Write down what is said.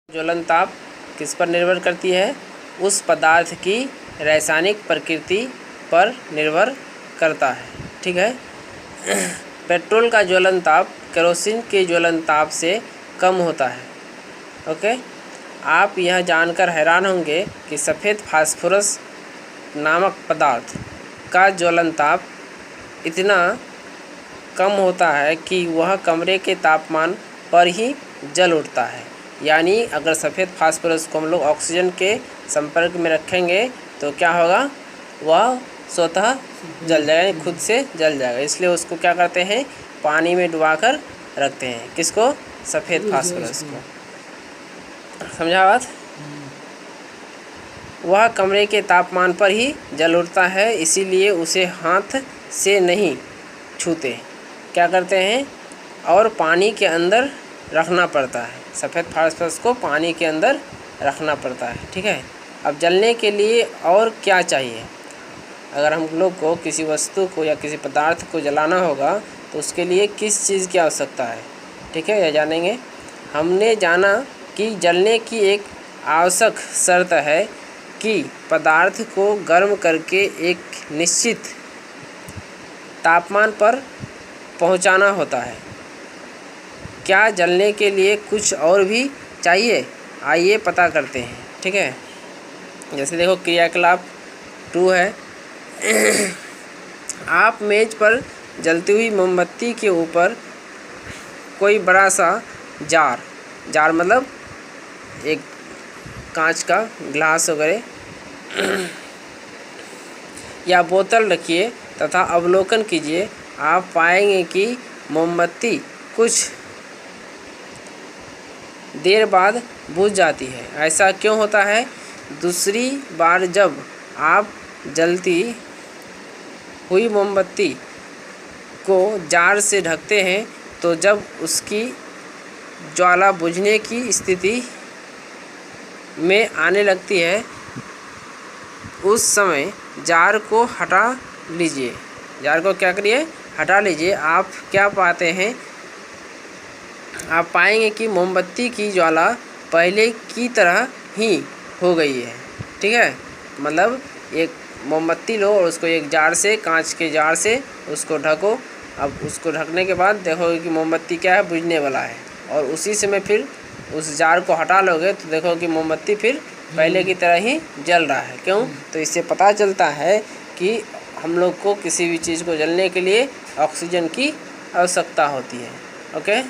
ज्वलन ताप किस पर निर्भर करती है? उस पदार्थ की रासायनिक प्रकृति पर निर्भर करता है। ठीक है। पेट्रोल का ज्वलन ताप केरोसिन के ज्वलन ताप से कम होता है। ओके। आप यह जानकर हैरान होंगे कि सफ़ेद फास्फोरस नामक पदार्थ का ज्वलन ताप इतना कम होता है कि वह कमरे के तापमान पर ही जल उठता है। यानी अगर सफ़ेद फास्फोरस को हम लोग ऑक्सीजन के संपर्क में रखेंगे तो क्या होगा, वह स्वतः जल जाएगा, खुद से जल जाएगा। इसलिए उसको क्या करते हैं, पानी में डुबाकर रखते हैं। किसको? सफ़ेद फास्फोरस को। समझा बात? वह कमरे के तापमान पर ही जल उठता है, इसीलिए उसे हाथ से नहीं छूते, क्या करते हैं, और पानी के अंदर रखना पड़ता है। सफ़ेद फास्फोरस को पानी के अंदर रखना पड़ता है। ठीक है। अब जलने के लिए और क्या चाहिए? अगर हम लोग को किसी वस्तु को या किसी पदार्थ को जलाना होगा तो उसके लिए किस चीज़ की आवश्यकता है? ठीक है, यह जानेंगे। हमने जाना कि जलने की एक आवश्यक शर्त है कि पदार्थ को गर्म करके एक निश्चित तापमान पर पहुंचाना होता है। क्या जलने के लिए कुछ और भी चाहिए? आइए पता करते हैं। ठीक है। जैसे देखो क्रियाकलाप 2 है। आप मेज पर जलती हुई मोमबत्ती के ऊपर कोई बड़ा सा जार मतलब एक कांच का ग्लास वगैरह या बोतल रखिए तथा अवलोकन कीजिए। आप पाएंगे कि मोमबत्ती कुछ देर बाद बुझ जाती है। ऐसा क्यों होता है? दूसरी बार जब आप जलती हुई मोमबत्ती को जार से ढकते हैं तो जब उसकी ज्वाला बुझने की स्थिति में आने लगती है उस समय जार को हटा लीजिए। जार को क्या करिए? हटा लीजिए। आप क्या पाते हैं? आप पाएंगे कि मोमबत्ती की ज्वाला पहले की तरह ही हो गई है। ठीक है। मतलब एक मोमबत्ती लो और उसको एक जार से, कांच के जार से उसको ढको। अब उसको ढकने के बाद देखोगे कि मोमबत्ती क्या है, बुझने वाला है। और उसी समय फिर उस जार को हटा लोगे तो देखोगे कि मोमबत्ती फिर पहले की तरह ही जल रहा है। क्यों? तो इससे पता चलता है कि हम लोग को किसी भी चीज़ को जलने के लिए ऑक्सीजन की आवश्यकता होती है। ओके।